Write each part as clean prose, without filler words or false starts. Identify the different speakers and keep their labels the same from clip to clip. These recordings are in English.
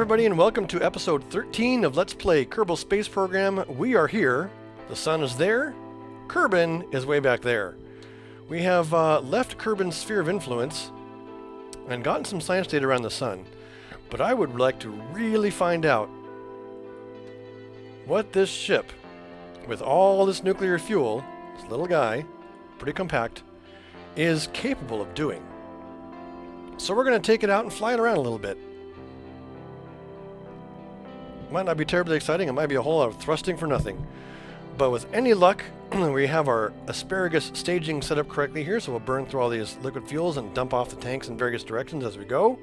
Speaker 1: everybody, and welcome to episode 13 of Let's Play Kerbal Space Program. We are here. The sun is there. Kerbin is way back there. We have left Kerbin's sphere of influence and gotten some science data around the sun. But I would like to really find out what this ship, with all this nuclear fuel, this little guy, pretty compact, is capable of doing. So we're going to take it out and fly it around a little bit. Might not be terribly exciting, it might be a whole lot of thrusting for nothing. But with any luck, we have our asparagus staging set up correctly here, so we'll burn through all these liquid fuels and dump off the tanks in various directions as we go.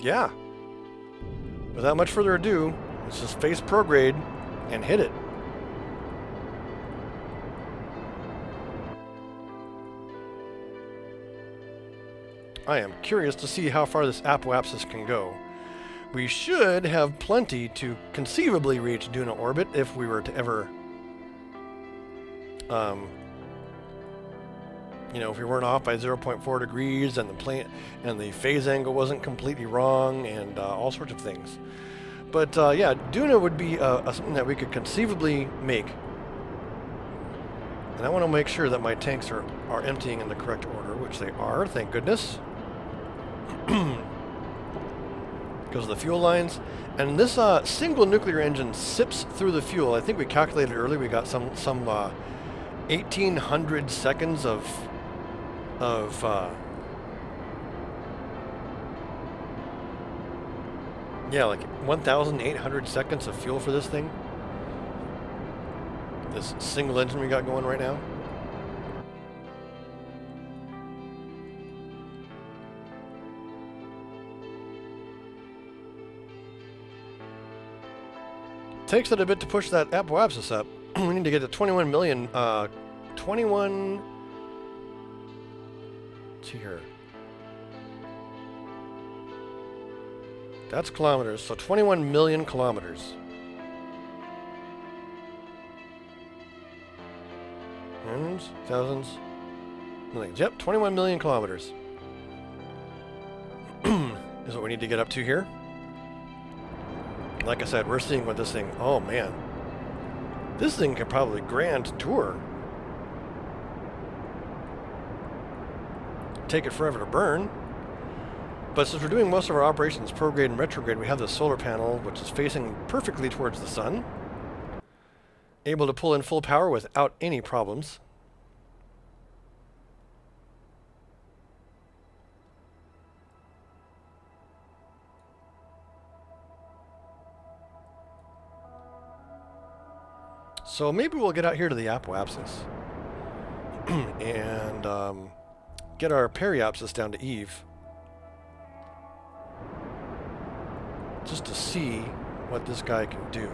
Speaker 1: Yeah. Without much further ado, let's just face prograde and hit it. I am curious to see how far this apoapsis can go. We should have plenty to conceivably reach Duna orbit if we were to ever, you know, if we weren't off by 0.4 degrees and the phase angle wasn't completely wrong and all sorts of things. But yeah, Duna would be something that we could conceivably make. And I want to make sure that my tanks are emptying in the correct order, which they are, thank goodness. Because of the fuel lines. And this single nuclear engine sips through the fuel. I think we calculated earlier, we got some 1,800 seconds of yeah, like 1,800 seconds of fuel for this thing. This single engine we got going right now. Takes it a bit to push that apoapsis up. We need to get to 21 million, 21, let's see here. That's kilometers, so 21 million kilometers. Hundreds, thousands, millions. Yep, 21 million kilometers is what we need to get up to here. Like I said, we're seeing what this thing... Oh, man. This thing could probably grand tour. Take it forever to burn. But since we're doing most of our operations prograde and retrograde, we have the solar panel, which is facing perfectly towards the sun. Able to pull in full power without any problems. So maybe we'll get out here to the apoapsis and get our periapsis down to Eve, just to see what this guy can do.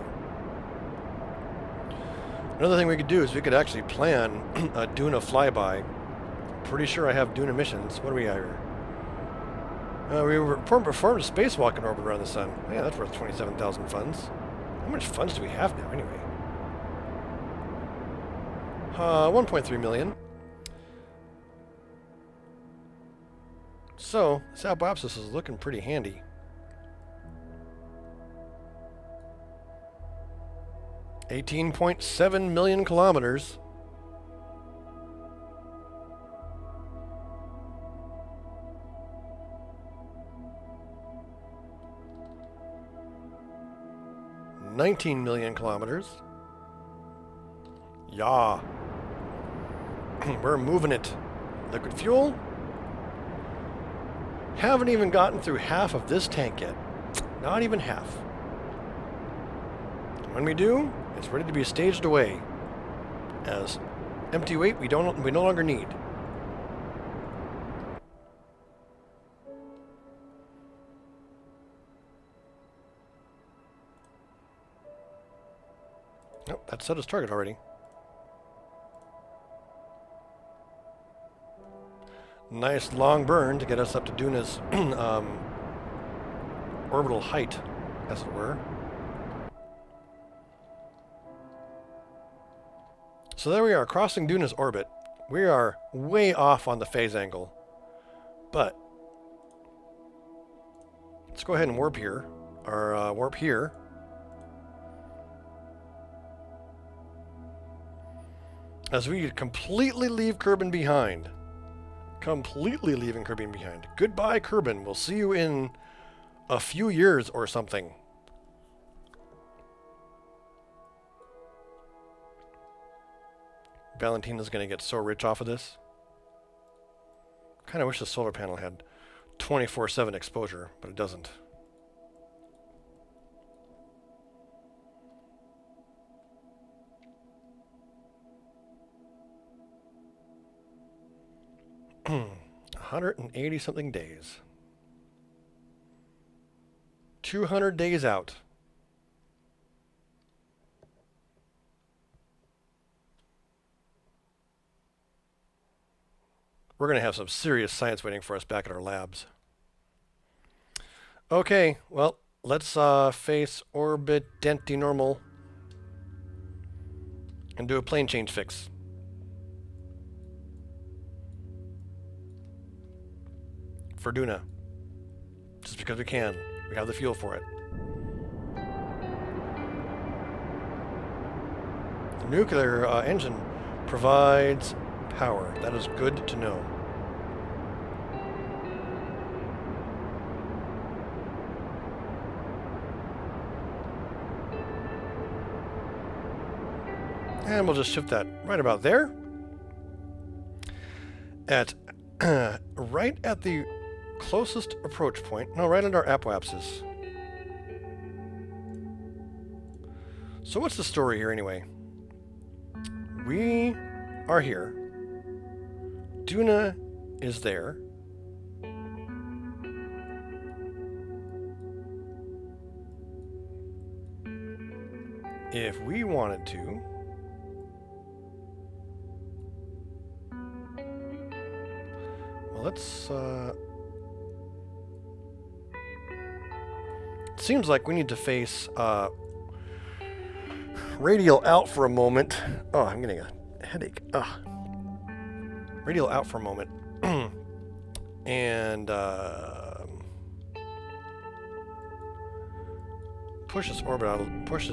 Speaker 1: Another thing we could do is we could actually plan a Duna flyby. Pretty sure I have Duna missions. What do we have here? We performed a spacewalk in orbit around the sun. Yeah, that's worth 27,000 funds. How much funds do we have now anyway? 1.3 million. So, this apoapsis is looking pretty handy. $18.7 million kilometers. $19 million kilometers. Yeah. We're moving it. Liquid fuel. Haven't even gotten through half of this tank yet. Not even half. When we do, it's ready to be staged away as empty weight we no longer need. Oh, that set its target already. Nice long burn to get us up to Duna's orbital height, as it were. So there we are, crossing Duna's orbit. We are way off on the phase angle, but Let's go ahead and warp here. Or warp here. As we completely leave Kerbin behind. Completely leaving Kerbin behind. Goodbye, Kerbin. We'll see you in a few years or something. Valentina's going to get so rich off of this. Kind of wish the solar panel had 24/7 exposure, but it doesn't. Hmm. 180 something days. 200 days out. We're going to have some serious science waiting for us back at our labs. Okay, well, let's face orbit denti normal and do a plane change fix. For Duna. Just because we can. We have the fuel for it. The nuclear engine provides power. That is good to know. And we'll just shift that right about there. At right at the closest approach point. No, right at our apoapsis. So what's the story here anyway? We are here. Duna is there. If we wanted to, well, let's it seems like we need to face radial out for a moment. Oh, I'm getting a headache. Ugh. Radial out for a moment. And push this orbit out, push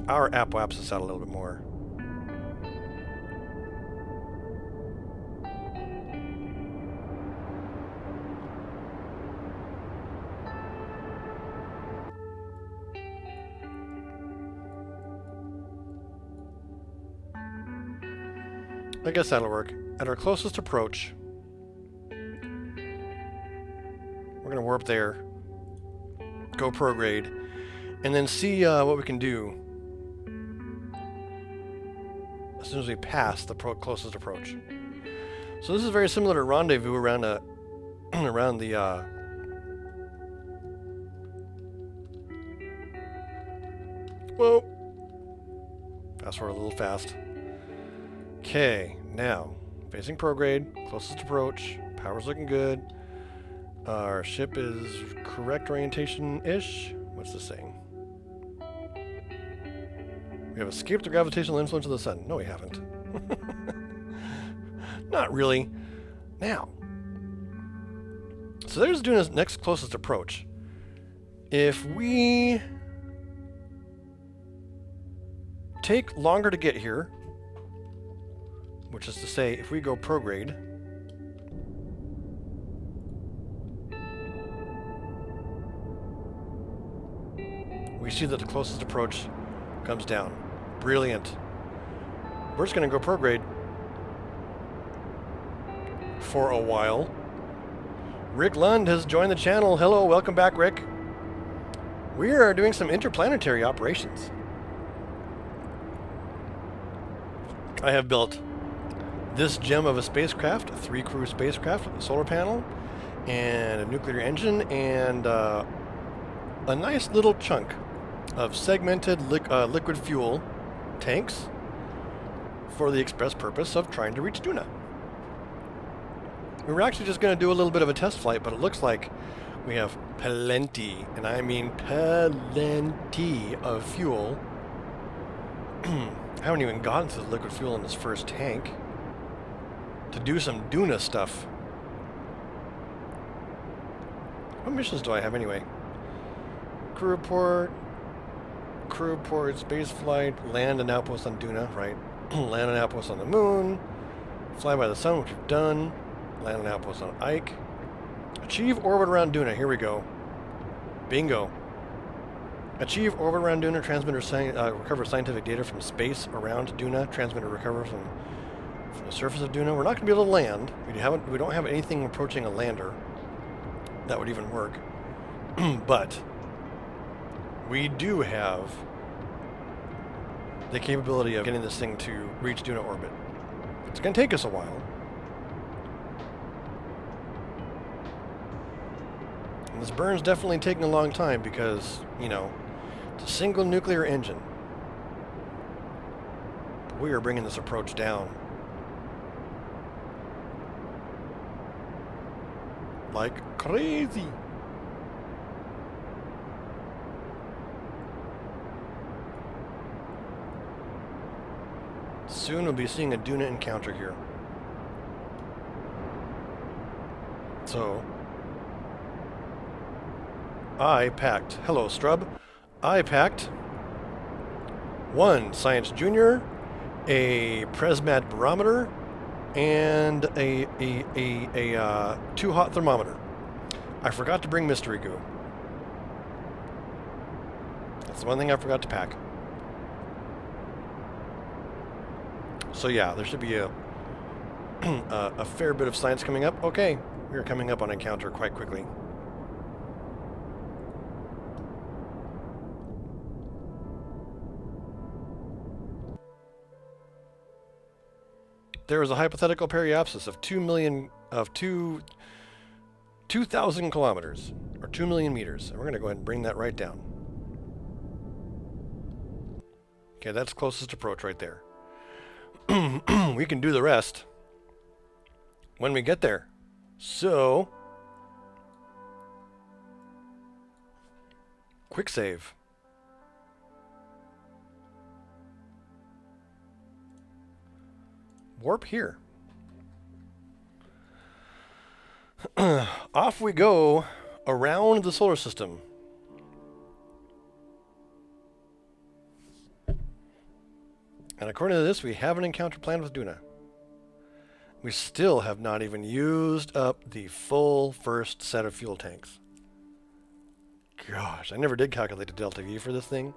Speaker 1: our apoapsis out a little bit more. I guess that'll work. At our closest approach, we're going to warp there, go prograde, and then see what we can do as soon as we pass the closest approach. So this is very similar to rendezvous around around the whoa, fast forward a little fast. Okay, now facing prograde, closest approach, power's looking good. Our ship is correct orientation-ish. What's this saying? We have escaped the gravitational influence of the sun. No, we haven't. Not really. Now, so there's Duna's next closest approach. If we take longer to get here, which is to say, if we go prograde, we see that the closest approach comes down. Brilliant. We're just going to go prograde for a while. Rick Lund has joined the channel. Hello, welcome back, Rick. We are doing some interplanetary operations. I have built this gem of a spacecraft, a 3-crew spacecraft with a solar panel and a nuclear engine and a nice little chunk of segmented liquid fuel tanks for the express purpose of trying to reach Duna. We were actually just going to do a little bit of a test flight, but it looks like we have plenty, and I mean plenty of fuel. I haven't even gotten to the liquid fuel in this first tank to do some Duna stuff. What missions do I have anyway? Crew report, space flight, land and outpost on Duna, right? Land and outpost on the moon, fly by the sun, which we've done, land and outpost on Ike, achieve orbit around Duna, here we go. Bingo. Achieve orbit around Duna, transmitter recover scientific data from space around Duna, transmitter recover from the surface of Duna. We're not going to be able to land. We don't have anything approaching a lander that would even work. But we do have the capability of getting this thing to reach Duna orbit. It's going to take us a while. And this burn's definitely taking a long time because, you know, it's a single nuclear engine. We are bringing this approach down. Like crazy. Soon we'll be seeing a Duna encounter here. So, I packed. Hello, Strub. I packed 1 Science Junior, a Presmat barometer, and a 2 hot thermometer. I forgot to bring mystery goo. That's the one thing I forgot to pack. So yeah, there should be a fair bit of science coming up. Okay, we are coming up on encounter quite quickly. There is a hypothetical periapsis of 2,000 kilometers, or 2 million meters. And we're going to go ahead and bring that right down. Okay, that's closest approach right there. We can do the rest when we get there. So, quick save. Warp here. Off we go around the solar system. And according to this, we have an encounter planned with Duna. We still have not even used up the full first set of fuel tanks. Gosh, I never did calculate the delta V for this thing.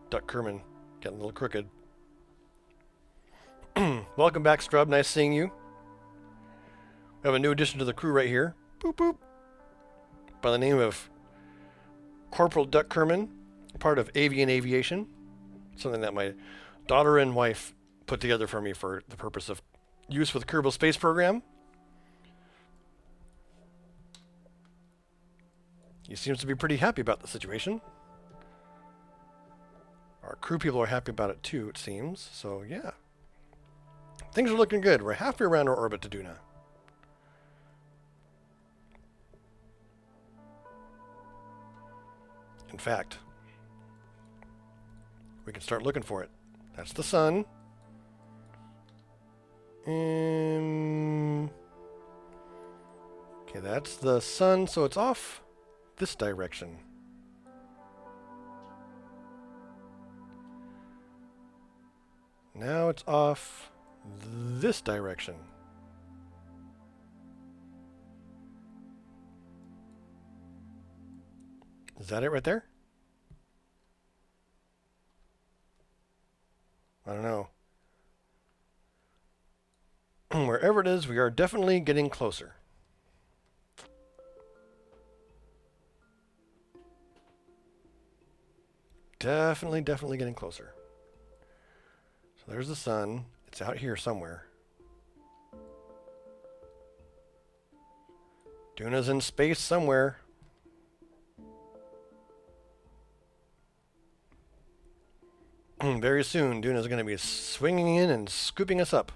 Speaker 1: Duck Kerman getting a little crooked. Welcome back, Strub. Nice seeing you. We have a new addition to the crew right here. Boop, boop. By the name of Corporal Duck Kerman, part of Avian Aviation. Something that my daughter and wife put together for me for the purpose of use with the Kerbal Space Program. He seems to be pretty happy about the situation. Our crew people are happy about it too, it seems. So, yeah. Things are looking good. We're halfway around our orbit to Duna. In fact, we can start looking for it. That's the sun. Okay, that's the sun, so it's off this direction. Now it's off this direction. Is that it right there? I don't know. Wherever it is, we are definitely getting closer. Definitely getting closer. So there's the sun. It's out here somewhere. Duna's in space somewhere. Very soon, Duna's going to be swinging in and scooping us up.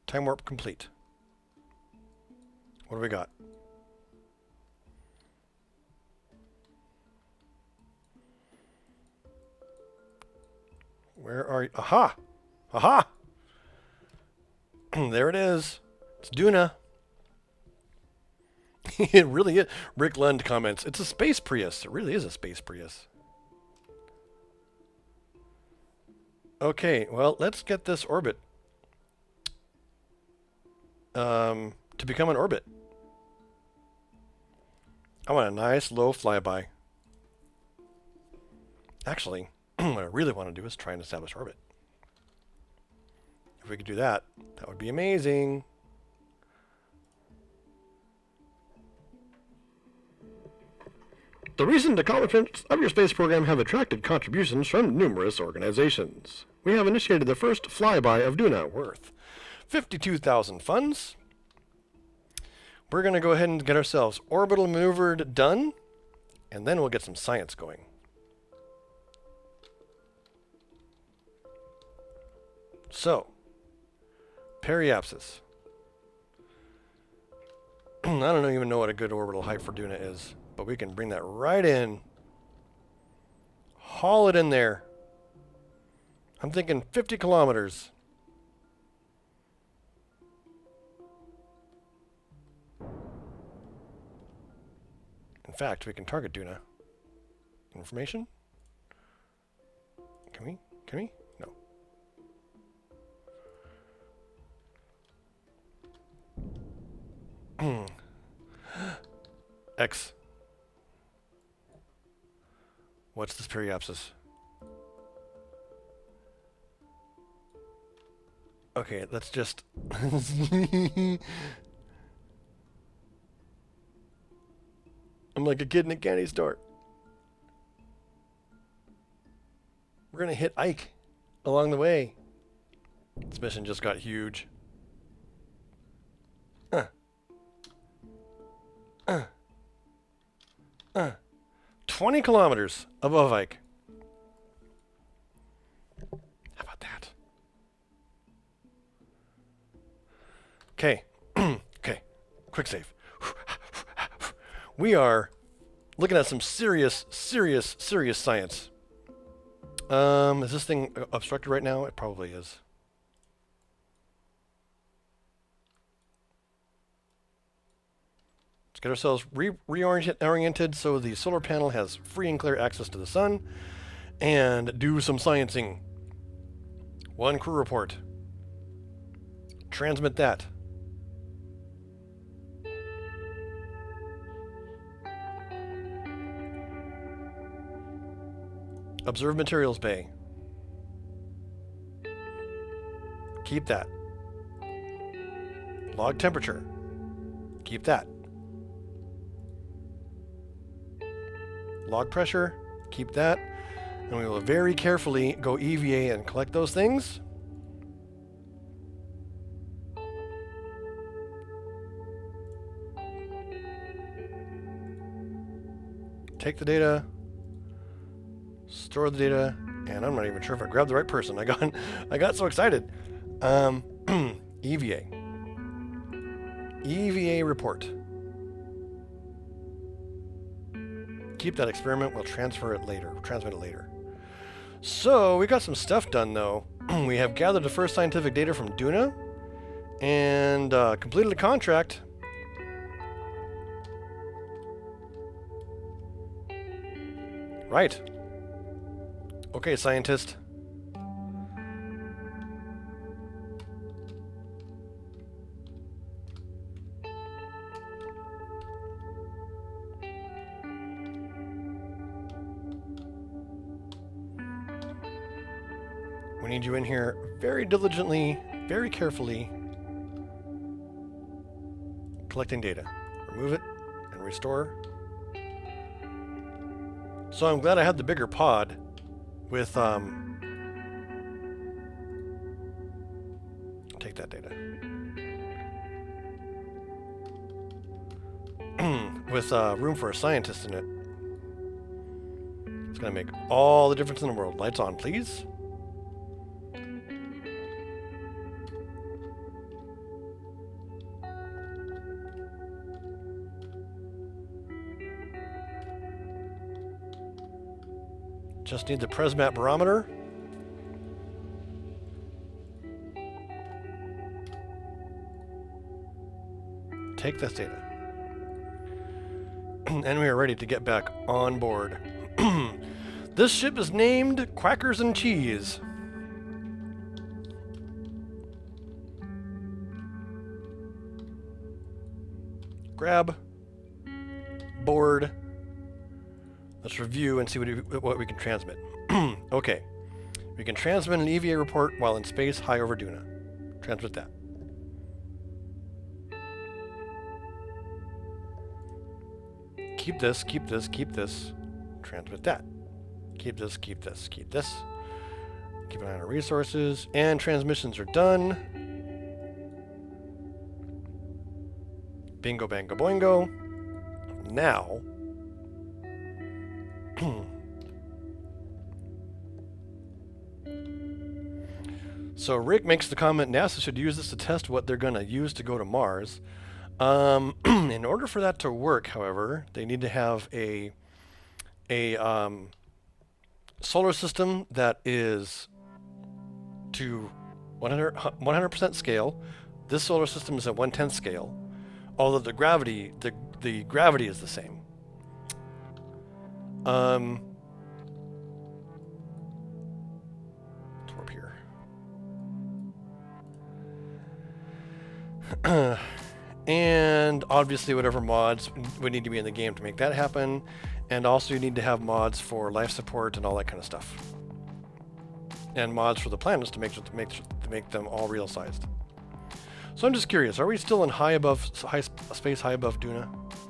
Speaker 1: Time warp complete. What do we got? Where are you? Aha! Aha! There it is. It's Duna. It really is. Rick Lund comments, it's a space Prius. It really is a space Prius. Okay, well, let's get this orbit to become an orbit. I want a nice low flyby. Actually, what I really want to do is try and establish orbit. If we could do that, that would be amazing. The recent accomplishments of your space program have attracted contributions from numerous organizations. We have initiated the first flyby of Duna, worth 52,000 funds. We're going to go ahead and get ourselves orbital maneuvered done, and then we'll get some science going. So, periapsis. I don't even know what a good orbital height for Duna is, but we can bring that right in. Haul it in there. I'm thinking 50 kilometers. In fact, we can target Duna. Information? Can we? Can we? No. X. What's this periapsis? Okay, let's just... I'm like a kid in a candy store. We're gonna hit Ike along the way. This mission just got huge. 20 kilometers above Ike. How about that? Okay. Okay. Quick save. We are looking at some serious science. Is this thing obstructed right now? It probably is. Let's get ourselves reoriented so the solar panel has free and clear access to the sun, and do some sciencing. One crew report. Transmit that. Observe materials bay. Keep that. Log temperature. Keep that. Log pressure. Keep that. And we will very carefully go EVA and collect those things. Take the data. Store the data, and I'm not even sure if I grabbed the right person. I got so excited. EVA. EVA report. Keep that experiment. We'll transfer it later. Transmit it later. So we got some stuff done though. We have gathered the first scientific data from Duna, and completed a contract. Right. Okay, scientist. We need you in here very diligently, very carefully, collecting data. Remove it and restore. So I'm glad I had the bigger pod. With, take that data. With room for a scientist in it. It's going to make all the difference in the world. Lights on, please. Just need the Presmat barometer. take this data. And we are ready to get back on board. This ship is named Quackers and Cheese. Grab. Board. Let's review and see what we can transmit. Okay. We can transmit an EVA report while in space high over Duna. Transmit that. Keep this, keep this, keep this. Transmit that. Keep this, keep this, keep this. Keep an eye on our resources. And transmissions are done. Bingo, bango, boingo. Now... So Rick makes the comment, NASA should use this to test what they're going to use to go to Mars. In order for that to work, however, they need to have a solar system that is to 100% scale. This solar system is at 1/10 scale, although the gravity is the same. Let's warp here. And obviously whatever mods would need to be in the game to make that happen. And also you need to have mods for life support and all that kind of stuff. And mods for the planets to make them all real sized. So I'm just curious, are we still in space high above Duna?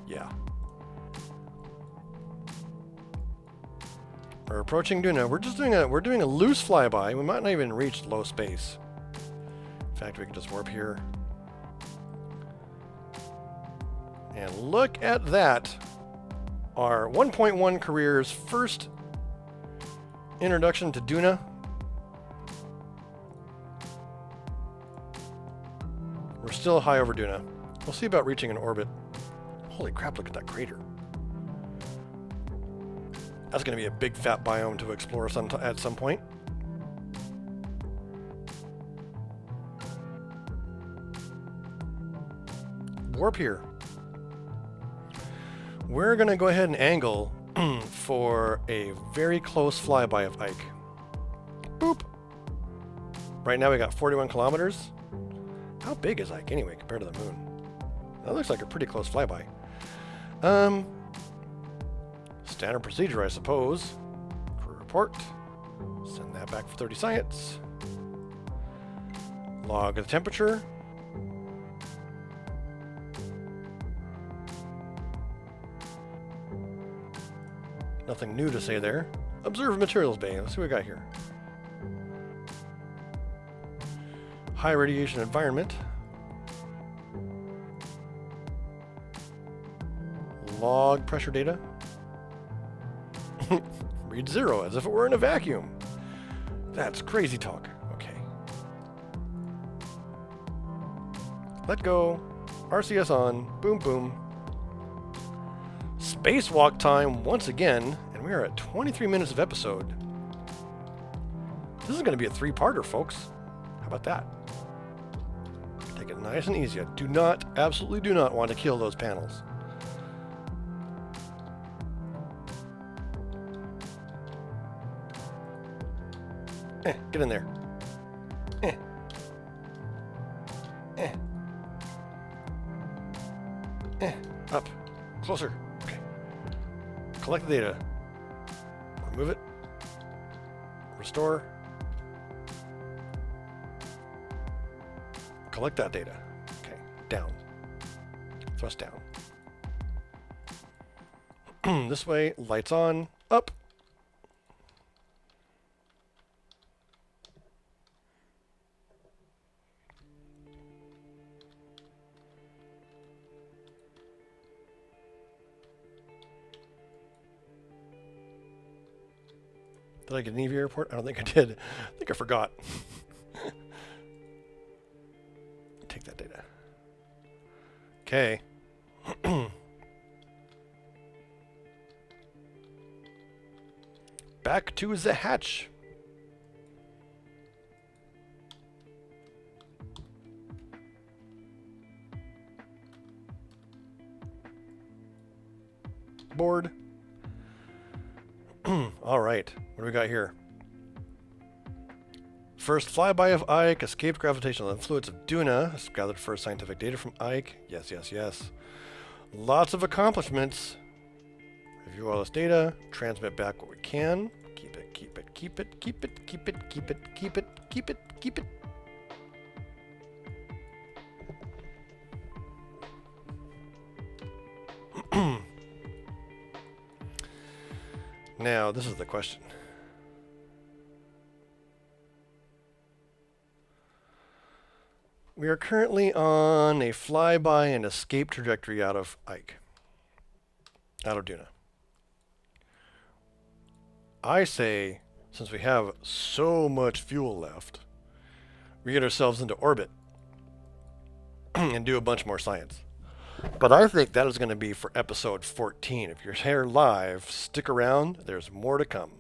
Speaker 1: Yeah. We're approaching Duna. We're doing a loose flyby. We might not even reach low space. In fact, we can just warp here. And look at that. Our 1.1 career's first introduction to Duna. We're still high over Duna. We'll see about reaching an orbit. Holy crap, look at that crater. That's going to be a big fat biome to explore at some point. Warp here. We're going to go ahead and angle for a very close flyby of Ike. Boop. Right now we got 41 kilometers. How big is Ike anyway compared to the moon? That looks like a pretty close flyby. Standard procedure, I suppose. Crew report. Send that back for 30 science. Log the temperature. Nothing new to say there. Observe materials bay. Let's see what we got here. High radiation environment. Log pressure data. Read 0 as if it were in a vacuum. That's crazy talk. Okay. Let go. RCS on. Boom, boom. Spacewalk time once again, and we are at 23 minutes of episode. This is going to be a 3-parter, folks. How about that? Take it nice and easy. I absolutely do not want to kill those panels. Get in there. Up. Closer. Okay. Collect the data. Remove it. Restore. Collect that data. Okay. Down. Thrust down. This way. Lights on. Up. Did I get an EVA report? I don't think I did. I think I forgot. Take that data. Okay. Back to the hatch. board. All right, what do we got here? First flyby of Ike, escaped gravitational influence of Duna, has gathered first scientific data from Ike. Yes, yes, yes. Lots of accomplishments. Review all this data, transmit back what we can. Keep it, keep it, keep it, keep it, keep it, keep it, keep it, keep it, keep it. Now, this is the question. We are currently on a flyby and escape trajectory out of Ike. Out of Duna. I say, since we have so much fuel left, we get ourselves into orbit and do a bunch more science. But I think that is going to be for episode 14. If you're here live, stick around. There's more to come.